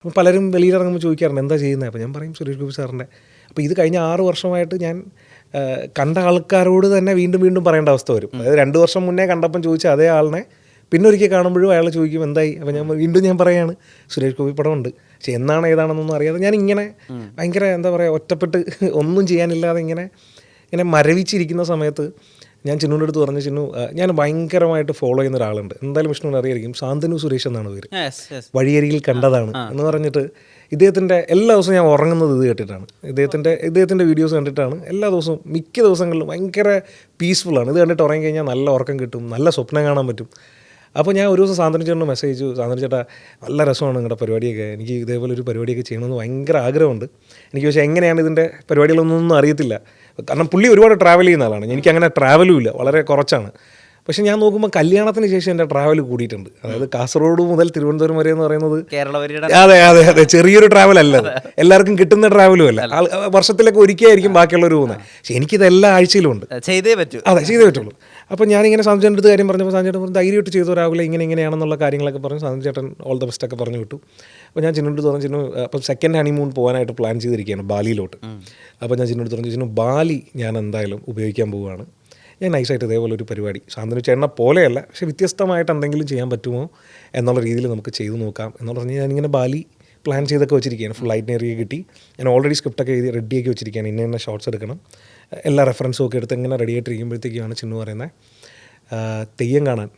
അപ്പോൾ പലരും വെളിയിലിറങ്ങുമ്പോൾ ചോദിക്കാറുണ്ട് എന്താ ചെയ്യുന്നത്, അപ്പോൾ ഞാൻ പറയും സുരേഷ് ഗോപി സാറിൻ്റെ. അപ്പോൾ ഇത് കഴിഞ്ഞ 6 വർഷമായിട്ട് ഞാൻ കണ്ട ആൾക്കാരോട് തന്നെ വീണ്ടും വീണ്ടും പറയേണ്ട അവസ്ഥ വരും. അതായത് 2 വർഷം മുന്നേ കണ്ടപ്പം ചോദിച്ച അതേ ആളിനെ പിന്നെ ഒരിക്കൽ കാണുമ്പോഴും അയാൾ ചോദിക്കും എന്തായി. അപ്പോൾ ഞാൻ വീണ്ടും പറയുകയാണ് സുരേഷ് ഗോപി പടമുണ്ട്, പക്ഷേ എന്നാണ് ഏതാണെന്നൊന്നും അറിയാതെ ഞാനിങ്ങനെ ഭയങ്കര എന്താ പറയുക ഒറ്റപ്പെട്ട് ഒന്നും ചെയ്യാനില്ലാതെ ഇങ്ങനെ മരവിച്ചിരിക്കുന്ന സമയത്ത് ഞാൻ ചിന്നുവിൻ്റെ അടുത്ത് പറഞ്ഞു, ചിന്നു ഞാൻ ഭയങ്കരമായിട്ട് ഫോളോ ചെയ്യുന്ന ഒരാളുണ്ട്, എന്തായാലും വിഷ്ണുവിന് അറിയായിരിക്കും, സാന്തനു സുരേഷ് എന്നാണ് പേര്, വഴിയരികിൽ കണ്ടതാണ് എന്ന് പറഞ്ഞിട്ട്. ഇദ്ദേഹത്തിൻ്റെ എല്ലാ ദിവസവും ഞാൻ ഉറങ്ങുന്നത് ഇത് കേട്ടിട്ടാണ്, ഇദ്ദേഹത്തിൻ്റെ വീഡിയോസ് കണ്ടിട്ടാണ് എല്ലാ ദിവസവും. മിക്ക ദിവസങ്ങളിലും ഭയങ്കര പീസ്ഫുള്ളാണ്. ഇത് കണ്ടിട്ട് ഉറങ്ങി കഴിഞ്ഞാൽ നല്ല ഉറക്കം കിട്ടും, നല്ല സ്വപ്നം കാണാൻ പറ്റും. അപ്പോൾ ഞാൻ ഒരു ദിവസം സാന്തനു ചേട്ടന് മെസ്സേജ് ചെയ്തു, സാന്തനു ചേട്ടാ നല്ല രസമാണ് നിങ്ങളുടെ പരിപാടിയൊക്കെ, എനിക്ക് ഇതേപോലെ ഒരു പരിപാടിയൊക്കെ ചെയ്യണമെന്ന് ഭയങ്കര ആഗ്രഹമുണ്ട്. എനിക്ക് പക്ഷേ എങ്ങനെയാണ് ഇതിൻ്റെ പരിപാടികളൊന്നും അറിയത്തില്ല. കാരണം പുള്ളി ഒരുപാട് ട്രാവൽ ചെയ്യുന്ന ആളാണ്, എനിക്കങ്ങനെ ട്രാവലും ഇല്ല, വളരെ കുറച്ചാണ്. പക്ഷേ ഞാൻ നോക്കുമ്പോൾ കല്യാണത്തിന് ശേഷം എൻ്റെ ട്രാവൽ കൂടിയിട്ടുണ്ട്. അതായത് കാസർഗോഡ് മുതൽ തിരുവനന്തപുരം വരെ എന്ന് പറയുന്നത് അതെ ചെറിയൊരു ട്രാവൽ അല്ല, എല്ലാവർക്കും കിട്ടുന്ന ട്രാവലും അല്ല. വർഷത്തിലൊക്കെ ഒരിക്കലായിരിക്കും ബാക്കിയുള്ളവർ പോകുന്നത്. പക്ഷേ എനിക്കിത് എല്ലാ ആഴ്ചയിലും ഉണ്ട്, ചെയ്തേ പറ്റുള്ളൂ. അപ്പോൾ ഞാനിങ്ങനെ സാന്തനു ചേട്ടൻ്റെ കാര്യം പറഞ്ഞപ്പോൾ സാന്തനു ചേട്ടൻ ധൈര്യമായിട്ട് ചെയ്തു, രാവിലെ ഇങ്ങനെയാണെന്നുള്ള കാര്യങ്ങളൊക്കെ പറഞ്ഞു. സാന്തനു ചേട്ടൻ ഓൾ ദ ബെസ്റ്റ് ഒക്കെ പറഞ്ഞു വിട്ടു. അപ്പോൾ ഞാൻ ചിന്നുവിൻ്റെ തോന്നുന്നു, ചിന്നു അപ്പം സെക്കൻഡ് ഹണിമൂൺ പോകാനായിട്ട് പ്ലാൻ ചെയ്തിരിക്കുകയാണ് ബാലിയിലോട്ട്. അപ്പോൾ ഞാൻ ചിന്നുവിൻ്റെ തോന്നുന്നു, ചിന്നു ബാലി ഞാൻ എന്തായാലും ഉപയോഗിക്കാൻ പോവുകയാണ്, ഞാൻ നൈസായിട്ട് ഇതേപോലെ ഒരു പരിപാടി സാന്തനു ചേട്ടനെ പോലെയല്ല പക്ഷേ വ്യത്യസ്തമായിട്ട് എന്തെങ്കിലും ചെയ്യാൻ പറ്റുമോ എന്നുള്ള രീതിയിൽ നമുക്ക് ചെയ്തു നോക്കാം എന്ന് പറഞ്ഞ് ഞാനിങ്ങനെ ബാലി പ്ലാൻ ചെയ്തൊക്കെ വെച്ചിരിക്കുകയാണ്. ഫുൾ ഐറ്റിനറി കിട്ടി, ഞാൻ ഓൾറെഡി സ്ക്രിപ്റ്റൊക്കെ എഴുതി റെഡിയാക്കി വെച്ചിരിക്കുകയാണ്. ഇന്ന ഷോർട്സ് എടുക്കണം, എല്ലാ റെഫറൻസും ഒക്കെ എടുത്ത് ഇങ്ങനെ റെഡി ആയിട്ടിരിക്കുമ്പോഴത്തേക്കാണ് ചിന്നു പറയുന്നത് തെയ്യം കാണാൻ,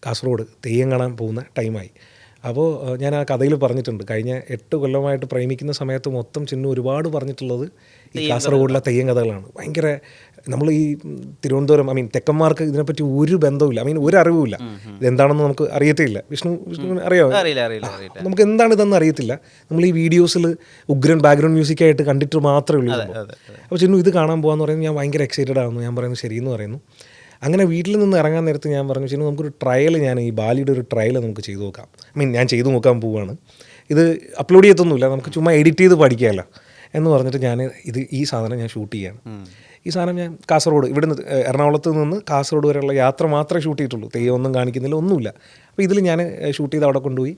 കാസർഗോഡ് തെയ്യം കാണാൻ പോകുന്ന ടൈമായി. അപ്പോൾ ഞാൻ ആ കഥയിൽ പറഞ്ഞിട്ടുണ്ട്, കഴിഞ്ഞ 8 കൊല്ലമായിട്ട് പ്രേമിക്കുന്ന സമയത്ത് മൊത്തം ചിന്നു ഒരുപാട് പറഞ്ഞിട്ടുള്ളത് ഈ കാസർഗോഡിലെ തെയ്യം കഥകളാണ്. ഭയങ്കര നമ്മൾ ഈ തിരുവനന്തപുരം തെക്കന്മാർക്ക് ഇതിനെപ്പറ്റി ഒരു ബന്ധവുമില്ല, ഒരു അറിവുമില്ല, ഇതെന്താണെന്ന് നമുക്ക് അറിയത്തില്ല. വിഷ്ണുവിന് അറിയാമോ? നമുക്ക് എന്താണ് ഇതെന്ന് അറിയത്തില്ല. നമ്മൾ ഈ വീഡിയോസിൽ ഉഗ്രൻ ബാക്ക്ഗ്രൗണ്ട് മ്യൂസിക്കായിട്ട് കണ്ടിട്ട് മാത്രമേ ഉള്ളൂ. അപ്പോൾ ചിന്നു ഇത് കാണാൻ പോകാമെന്ന് പറയുന്നത് ഞാൻ ഭയങ്കര എക്സൈറ്റഡ് ആകുന്നു. ഞാൻ പറയുന്നു ശരിയെന്ന് പറയുന്നു. അങ്ങനെ വീട്ടിൽ നിന്ന് ഇറങ്ങാൻ നേരത്ത് ഞാൻ പറഞ്ഞു, ചിന്നു നമുക്കൊരു ട്രയൽ, ഞാൻ ഈ ബാലിയുടെ ഒരു ട്രയൽ നമുക്ക് ചെയ്തു നോക്കാം. ഞാൻ ചെയ്തു നോക്കാൻ പോവുകയാണ്, ഇത് അപ്ലോഡ് ചെയ്യത്തൊന്നുമില്ല, നമുക്ക് ചുമ്മാ എഡിറ്റ് ചെയ്ത് പഠിക്കാമല്ലോ എന്ന് പറഞ്ഞിട്ട് ഈ സാധനം ഞാൻ ഷൂട്ട് ചെയ്യുകയാണ്. ഈ സാധനം ഞാൻ കാസർഗോഡ്, ഇവിടുന്ന് എറണാകുളത്ത് നിന്ന് കാസർഗോഡ് വരെയുള്ള യാത്ര മാത്രമേ ഷൂട്ട് ചെയ്തിട്ടുള്ളൂ, തെയ്യം ഒന്നും കാണിക്കുന്നില്ല, ഒന്നുമില്ല. അപ്പോൾ ഇതിൽ ഞാൻ ഷൂട്ട് ചെയ്ത് അവിടെ കൊണ്ടുപോയി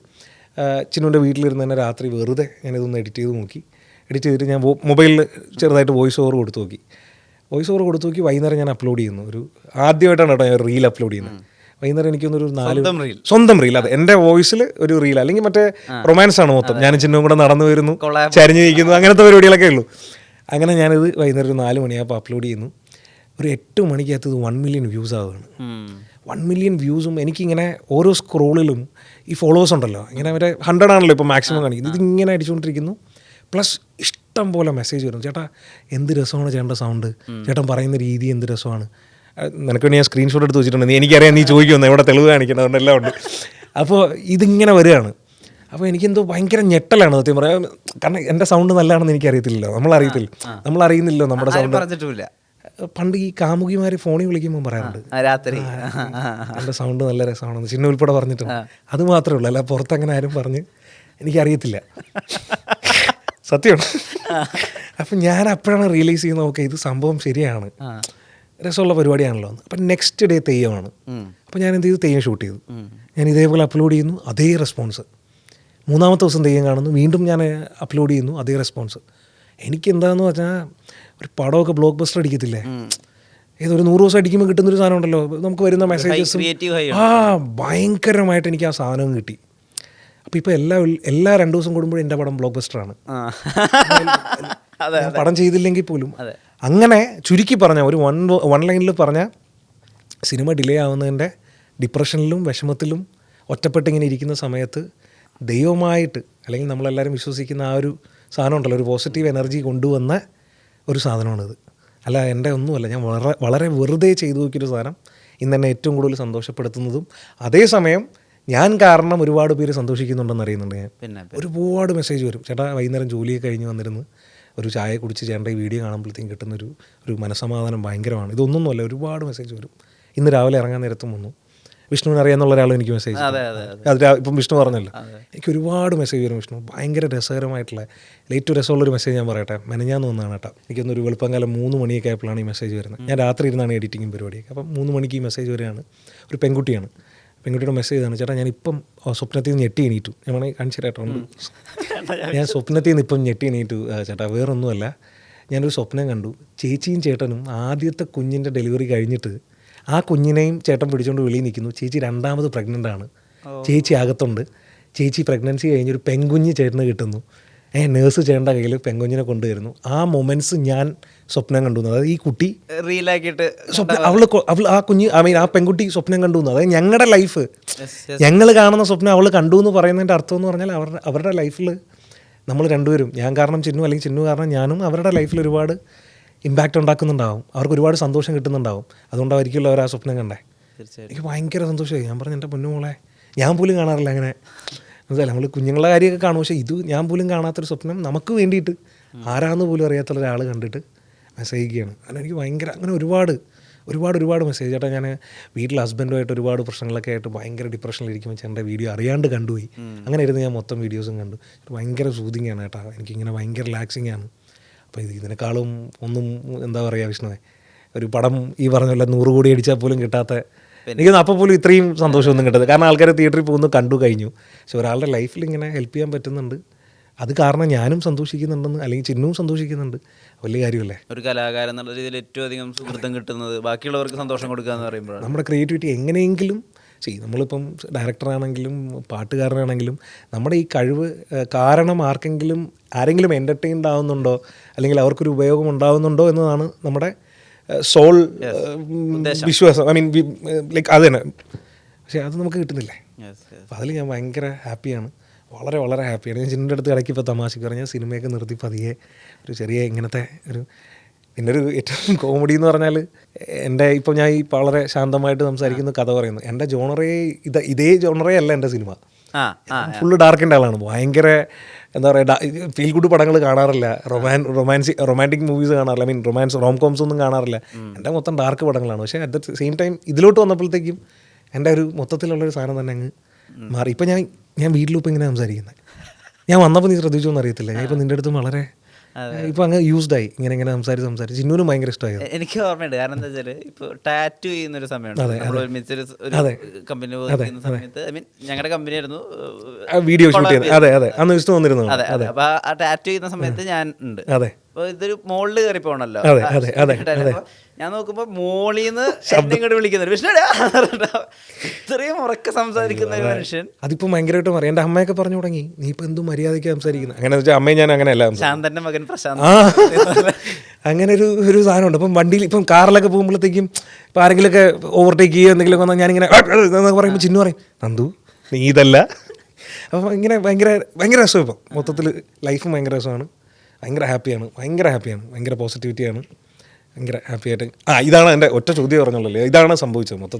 ചിന്നുവിൻ്റെ വീട്ടിലിരുന്ന് തന്നെ രാത്രി വെറുതെ ഞാനിതൊന്ന് എഡിറ്റ് ചെയ്ത് നോക്കി. എഡിറ്റ് ചെയ്തിട്ട് ഞാൻ മൊബൈലിൽ ചെറുതായിട്ട് വോയിസ് ഓവർ കൊടുത്തു നോക്കി. വൈകുന്നേരം ഞാൻ അപ്ലോഡ് ചെയ്യുന്നു. ആദ്യമായിട്ടാണ് കേട്ടോ ഞാൻ റീൽ അപ്ലോഡ് ചെയ്യുന്നത്. വൈകുന്നേരം എനിക്കൊന്നൊരു 4 സ്വന്തം റീൽ, അതെ എൻ്റെ വോയിസിൽ ഒരു റീൽ, അല്ലെങ്കിൽ മറ്റേ റൊമാൻസ് ആണ് മൊത്തം. ഞാൻ ചിന്നും കൂടെ നടന്നു വരുന്നു, ചരിഞ്ഞു നിൽക്കുന്നു, അങ്ങനത്തെ പരിപാടികളൊക്കെ ഉള്ളൂ. അങ്ങനെ ഞാനിത് വൈകുന്നേരം ഒരു 4 മണിയാകുമ്പോൾ അപ്ലോഡ് ചെയ്യുന്നു. ഒരു 8 മണിക്കകത്ത് ഇത് 1 മില്യൺ വ്യൂസ് ആവുകയാണ്. 1 മില്യൺ വ്യൂസും എനിക്കിങ്ങനെ ഓരോ സ്ക്രോളിലും ഈ ഫോളോവേഴ്സ് ഉണ്ടല്ലോ, ഇങ്ങനെ അവരെ 100 ആണല്ലോ ഇപ്പോൾ മാക്സിമം കാണിക്കുന്നത്, ഇതിങ്ങനെ അടിച്ചുകൊണ്ടിരിക്കുന്നു. പ്ലസ് ഇഷ്ടം പോലെ മെസ്സേജ് വരും, ചേട്ടാ എന്ത് രസമാണ് ചേട്ടൻ്റെ സൗണ്ട്, ചേട്ടൻ പറയുന്ന രീതി എന്ത് രസമാണ്, നിനക്ക് വേണ്ടി ഞാൻ സ്ക്രീൻഷോട്ട് എടുത്ത് വെച്ചിട്ടുണ്ട്, എനിക്കറിയാം നീ ചോദിക്കുമെന്ന്, ഇവിടെ തെളിവ് കാണിക്കുന്നത് എല്ലാം ഉണ്ട്. അപ്പോൾ ഇതിങ്ങനെ വരികയാണ്. അപ്പോൾ എനിക്കെന്തോ ഭയങ്കര ഞെട്ടലാണ് സത്യം പറയാം. കാരണം എൻ്റെ സൗണ്ട് നല്ലതാണെന്ന് എനിക്കറിയത്തില്ലല്ലോ, നമ്മളറിയുന്നില്ലല്ലോ നമ്മുടെ സൗണ്ട്. പണ്ട് ഈ കാമുകിമാർ ഫോണിൽ വിളിക്കുമ്പോൾ പറയാറുണ്ട് രാത്രി എൻ്റെ സൗണ്ട് നല്ല രസമാണെന്ന്, ചിന്ന ഉൾപ്പെടെ പറഞ്ഞിട്ടുണ്ട്. അത് മാത്രമേ ഉള്ളൂ, അല്ല പുറത്തങ്ങനെ ആരും പറഞ്ഞ് എനിക്കറിയത്തില്ല, സത്യമാണ്. അപ്പം ഞാൻ അപ്പോഴാണ് റിയലൈസ് ചെയ്യുന്നത്, ഓക്കെ ഇത് സംഭവം ശരിയാണ്, രസമുള്ള പരിപാടിയാണല്ലോ എന്ന്. അപ്പം നെക്സ്റ്റ് ഡേ തെയ്യമാണ്. അപ്പോൾ ഞാൻ എന്ത് ചെയ്തു, തെയ്യം ഷൂട്ട് ചെയ്തു. ഞാൻ ഇതേപോലെ അപ്ലോഡ് ചെയ്യുന്നു, അതേ റെസ്പോൺസ്. 3-ാമത്തെ ദിവസം തെയ്യം കാണുന്നു, വീണ്ടും ഞാൻ അപ്ലോഡ് ചെയ്യുന്നു, അതേ റെസ്പോൺസ്. എനിക്കെന്താണെന്ന് വെച്ചാൽ ഒരു പടമൊക്കെ ബ്ലോക്ക് ബസ്റ്റർ അടിക്കത്തില്ലേ, ഏതൊരു 100 ദിവസം അടിക്കുമ്പോൾ കിട്ടുന്നൊരു സാധനം ഉണ്ടല്ലോ, നമുക്ക് വരുന്ന മെസ്സേജസും ഭയങ്കരമായിട്ട് എനിക്ക് ആ സാധനവും കിട്ടി. അപ്പോൾ ഇപ്പോൾ എല്ലാ 2 ദിവസം കൂടുമ്പോഴും എൻ്റെ പടം ബ്ലോക്ക് ബസ്റ്ററാണ്, പടം ചെയ്തില്ലെങ്കിൽ പോലും. അങ്ങനെ ചുരുക്കി പറഞ്ഞാൽ ഒരു വൺ ലൈനിൽ പറഞ്ഞാൽ സിനിമ ഡിലേ ആവുന്നതിൻ്റെ ഡിപ്രഷനിലും വിഷമത്തിലും ഒറ്റപ്പെട്ടിങ്ങനെ ഇരിക്കുന്ന സമയത്ത് ദൈവമായിട്ട്, അല്ലെങ്കിൽ നമ്മളെല്ലാവരും വിശ്വസിക്കുന്ന ആ ഒരു സാധനം ഉണ്ടല്ലോ, ഒരു പോസിറ്റീവ് എനർജി കൊണ്ടുവന്ന ഒരു സാധനമാണിത്. അല്ല എൻ്റെ ഒന്നുമല്ല, ഞാൻ വളരെ വെറുതെ ചെയ്തു നോക്കിയൊരു സാധനം ഇന്ന് എന്നെ ഏറ്റവും കൂടുതൽ സന്തോഷപ്പെടുത്തുന്നതും അതേസമയം ഞാൻ കാരണം ഒരുപാട് പേര് സന്തോഷിക്കുന്നുണ്ടെന്ന് അറിയുന്നുണ്ട്. ഞാൻ ഒരുപാട് മെസ്സേജ് വരും, ചേട്ടാ വൈകുന്നേരം ജോലിയൊക്കെ കഴിഞ്ഞ് വന്നിരുന്ന് ഒരു ചായ കുടിച്ച് ചേട്ടൻ്റെ ഈ വീഡിയോ കാണുമ്പോഴത്തേക്കും കിട്ടുന്നൊരു മനസ്സമാധാനം ഭയങ്കരമാണ്. ഇതൊന്നുമല്ല, ഒരുപാട് മെസ്സേജ് വരും. ഇന്ന് രാവിലെ ഇറങ്ങാൻ നേരത്തും വന്നു, വിഷ്ണുവിനെ അറിയാമെന്നുള്ള ഒരാളും എനിക്ക് മെസ്സേജ്, ഇപ്പം വിഷ്ണു പറഞ്ഞല്ലോ, എനിക്ക് ഒരുപാട് മെസ്സേജ് വരും. വിഷ്ണു ഭയങ്കര രസകരമായിട്ടുള്ള, ഏറ്റവും രസമുള്ളൊരു മെസ്സേജ് ഞാൻ പറയട്ടെ, മെനഞ്ഞാന്ന് വന്നതാണ് കേട്ടോ. എനിക്കൊന്നൊരു വെളുപ്പംകാലം 3 മണിയൊക്കെ ആയപ്പോഴാണ് ഈ മെസ്സേജ് വരുന്നത്. ഞാൻ രാത്രി ഇരുന്നാണ് എഡിറ്റിങ്ങും പരിപാടിയൊക്കെ. അപ്പം 3 മണിക്ക് ഈ മെസ്സേജ് വരികയാണ്. ഒരു പെൺകുട്ടിയാണ്, പെൺകുട്ടിയുടെ മെസ്സേജ് ചെയ്താണ്, ചേട്ടാ ഞാനിപ്പം സ്വപ്നത്തിൽ നിന്ന് ഞെട്ടി എണീറ്റു. ഞാൻ വേണമെങ്കിൽ കാണിച്ചു തരാട്ടുണ്ട്. ഞാൻ സ്വപ്നത്തിൽ നിന്ന് ഇപ്പം ഞെട്ടി എണീറ്റു ചേട്ടാ, വേറൊന്നുമല്ല, ഞാനൊരു സ്വപ്നം കണ്ടു. ചേച്ചിയും ചേട്ടനും ആദ്യത്തെ കുഞ്ഞിൻ്റെ ഡെലിവറി കഴിഞ്ഞിട്ട് ആ കുഞ്ഞിനെയും ചേട്ടൻ പിടിച്ചുകൊണ്ട് വെളിയിൽ നിൽക്കുന്നു. ചേച്ചി 2ാമത് പ്രഗ്നൻ്റ് ആണ്, ചേച്ചി അകത്തുണ്ട്. ചേച്ചി പ്രഗ്നൻസി കഴിഞ്ഞൊരു പെൺകുഞ്ഞ് ചേട്ടന് കിട്ടുന്നു. നേഴ്സ് ചേട്ടൻ്റെ കയ്യിൽ പെൺകുഞ്ഞിനെ കൊണ്ടുവരുന്നു. ആ മൊമെൻറ്റ്സ് ഞാൻ സ്വപ്നം കണ്ടു. അതായത് ഈ കുട്ടി റീലാക്കിയിട്ട് സ്വപ്നം അവൾ ആ കുഞ്ഞ് ആ പെൺകുട്ടി സ്വപ്നം കണ്ടു. അതായത് ഞങ്ങളുടെ ലൈഫ്, ഞങ്ങൾ കാണുന്ന സ്വപ്നം അവൾ കണ്ടു എന്ന് പറയുന്നതിൻ്റെ അർത്ഥം എന്ന് പറഞ്ഞാൽ അവരുടെ ലൈഫിൽ നമ്മൾ രണ്ടുപേരും, ഞാൻ കാരണം ചിന്നു, അല്ലെങ്കിൽ ചിന്നു കാരണം ഞാനും, അവരുടെ ലൈഫിൽ ഒരുപാട് ഇമ്പാക്റ്റ് ഉണ്ടാക്കുന്നുണ്ടാവും. അവർക്ക് ഒരുപാട് സന്തോഷം കിട്ടുന്നുണ്ടാവും. അതുകൊണ്ടായിരിക്കുമല്ലോ അവർ ആ സ്വപ്നം കണ്ടേ. എനിക്ക് ഭയങ്കര സന്തോഷമായി. ഞാൻ പറഞ്ഞു, എൻ്റെ പൊന്നുമോളെ, ഞാൻ പോലും കാണാറില്ല അങ്ങനെ. മനസ്സിലായി, നമ്മൾ കുഞ്ഞുങ്ങളുടെ കാര്യമൊക്കെ കാണും, പക്ഷേ ഇത് ഞാൻ പോലും കാണാത്തൊരു സ്വപ്നം നമുക്ക് വേണ്ടിയിട്ട് ആരാന്ന് പോലും അറിയാത്ത ഒരാൾ കണ്ടിട്ട് മെസ്സേജ് ചെയ്യുകയാണ്. അങ്ങനെ എനിക്ക് ഭയങ്കര, അങ്ങനെ ഒരുപാട് മെസ്സേജ്. ചേട്ടാ ഞാൻ വീട്ടിൽ ഹസ്ബൻഡുമായിട്ട് ഒരുപാട് പ്രശ്നങ്ങളൊക്കെ ആയിട്ട് ഭയങ്കര ഡിപ്രഷനിലിരിക്കുമ്പോൾ ചേട്ടൻ്റെ വീഡിയോ അറിയാണ്ട് കണ്ടുപോയി. അങ്ങനെ ഇരുന്ന് ഞാൻ മൊത്തം വീഡിയോസും കണ്ടു. ഭയങ്കര സൂതിങ് ആണ് കേട്ടോ, എനിക്കിങ്ങനെ ഭയങ്കര റിലാക്സിങ് ആണ്. അപ്പോൾ ഇതിനേക്കാളും ഒന്നും എന്താ പറയുക വിഷ്ണുവേ, ഒരു പടം ഈ പറഞ്ഞ പോലെ 100 കോടി അടിച്ചാൽ പോലും കിട്ടാത്ത, എനിക്കൊന്നും അപ്പോൾ പോലും ഇത്രയും സന്തോഷമൊന്നും കിട്ടരുത്. കാരണം ആൾക്കാർ തിയേറ്ററിൽ പോകുന്നു, കണ്ടു കഴിഞ്ഞു. പക്ഷെ ഒരാളുടെ ലൈഫിൽ ഇങ്ങനെ ഹെൽപ്പ് ചെയ്യാൻ പറ്റുന്നുണ്ട്, അത് കാരണം ഞാനും സന്തോഷിക്കുന്നുണ്ടെന്ന്, അല്ലെങ്കിൽ ചിന്നുവും സന്തോഷിക്കുന്നുണ്ട്. വലിയ കാര്യമല്ലേ ഒരു കലാകാരൻ എന്നുള്ള രീതിയിൽ ഏറ്റവും അധികം സുഹൃത്തം കിട്ടുന്നത്, ബാക്കിയുള്ളവർക്ക് സന്തോഷം കൊടുക്കുക എന്ന് പറയുമ്പോഴാണ്. നമ്മുടെ ക്രിയേറ്റിവിറ്റി എങ്ങനെയെങ്കിലും നമ്മളിപ്പം ഡയറക്ടറാണെങ്കിലും പാട്ടുകാരനാണെങ്കിലും നമ്മുടെ ഈ കഴിവ് കാരണം ആരെങ്കിലും എൻ്റർടൈൻഡ് ആവുന്നുണ്ടോ, അല്ലെങ്കിൽ അവർക്കൊരു ഉപയോഗം ഉണ്ടാവുന്നുണ്ടോ എന്നതാണ് നമ്മുടെ സോൾ വിശ്വാസം. ലൈക്ക് അത് തന്നെ. പക്ഷേ അത് നമുക്ക് കിട്ടുന്നില്ലേ. അപ്പോൾ അതിൽ ഞാൻ ഭയങ്കര ഹാപ്പിയാണ്, വളരെ ഹാപ്പിയാണ്. ഞാൻ ചിന്നിൻ്റെ അടുത്ത് ഇടയ്ക്ക് ഇപ്പോൾ തമാശക്ക് പറഞ്ഞാൽ സിനിമയൊക്കെ നിർത്തി പതിയെ ഒരു ചെറിയ ഇങ്ങനത്തെ പിന്നെ ഒരു ഏറ്റവും കോമഡി എന്ന് പറഞ്ഞാൽ, എൻ്റെ ഇപ്പോൾ ഞാൻ ഈ വളരെ ശാന്തമായിട്ട് സംസാരിക്കുന്ന കഥ പറയുന്നു, എൻ്റെ ജോണറേ ഇതേ ജോണറേ അല്ല എൻ്റെ സിനിമ. ഫുള്ള് ഡാർക്കിൻ്റെ ആളാണ്. ഭയങ്കര എന്താ പറയുക, ഫീൽ ഗുഡ് പടങ്ങൾ കാണാറില്ല, റൊമാൻറ്റിക് മൂവീസ് കാണാറില്ല, റൊമാൻസ് റോംകോംസ് ഒന്നും കാണാറില്ല. എൻ്റെ മൊത്തം ഡാർക്ക് പടങ്ങളാണ്. പക്ഷേ അറ്റ് ദ സെയിം ടൈം ഇതിലോട്ട് വന്നപ്പോഴത്തേക്കും എൻ്റെ ഒരു മൊത്തത്തിലുള്ളൊരു സാധനം തന്നെ അങ്ങ് മാറി. ഇപ്പം ഞാൻ വീട്ടിലിപ്പോൾ ഇങ്ങനെ സംസാരിക്കുന്നത്, ഞാൻ വന്നപ്പോൾ നീ ശ്രദ്ധിച്ചു എന്ന് അറിയത്തില്ല, ഞാൻ ഇപ്പം നിൻ്റെ അടുത്ത് വളരെ ഇപ്പൊ അങ്ങ് യൂസ്ഡായി ഇങ്ങനെ സംസാരിച്ച് ചിന്നൂനും ഭയങ്കര ഇഷ്ടമായി. എനിക്ക് ഓർമ്മയുണ്ട്, കാരണം എന്താ വെച്ചാൽ ഇപ്പോൾ ടാറ്റു ചെയ്യുന്നൊരു സമയമുണ്ട്, നമ്മൾ ഒരുമിച്ചൊരു കമ്പനി ചെയ്യുന്ന സമയത്ത്, ഐ മീൻ ഞങ്ങളുടെ കമ്പനി ആയിരുന്നു വീഡിയോ ഷൂട്ട് ചെയ്യുന്നത്. അതെ അന്ന് വിഷ്ണു വന്നിരുന്നു. അതെ, അപ്പൊ ആ ടാറ്റു ചെയ്യുന്ന സമയത്ത് ഞാൻ ഉണ്ട്. അതെ, അപ്പോൾ ഇതൊരു മോളിൽ കയറി പോകണല്ലോ. ഞാൻ നോക്കുമ്പോൾ മോളിന്ന് ഇങ്ങോട്ട് വിളിക്കുന്നത് വിഷ്ണുടാ, ഇത്രയും ഉറക്കെ സംസാരിക്കുന്ന ഒരു മനുഷ്യൻ. അതിപ്പോ ഭയങ്കരമായിട്ട് പറയും. എൻ്റെ അമ്മയൊക്കെ പറഞ്ഞു തുടങ്ങി, നീ ഇപ്പൊ എന്തും മര്യാദയ്ക്ക് സംസാരിക്കുന്നത്. അങ്ങനെ വെച്ചാൽ അമ്മയും ഞാൻ അങ്ങനെയല്ല. ശാന്തന്റെ മകൻ പ്രശാന്ത്, അങ്ങനെ ഒരു സാധനമുണ്ട്. ഇപ്പം വണ്ടിയിൽ ഇപ്പം കാറിലൊക്കെ പോകുമ്പോഴത്തേക്കും ഇപ്പം ആരെങ്കിലുമൊക്കെ ഓവർടേക്ക് ചെയ്യുക എന്തെങ്കിലും വന്നാൽ ഞാനിങ്ങനെ എന്നൊക്കെ പറയുമ്പോൾ ചിന്നു പറയും, നന്ദു നീ ഇതല്ല. അപ്പം ഇങ്ങനെ ഭയങ്കര രസം. ഇപ്പം മൊത്തത്തിൽ ലൈഫും ഭയങ്കര രസമാണ്, ഭയങ്കര ഹാപ്പിയാണ്, ഭയങ്കര പോസിറ്റിവിറ്റിയാണ്, ഭയങ്കര ഹാപ്പി ആയിട്ട്. ഇതാണ് എൻ്റെ ഒറ്റ ചോദ്യം പറഞ്ഞല്ലോ, ഇതാണ് സംഭവിച്ചത് മൊത്തത്തിൽ.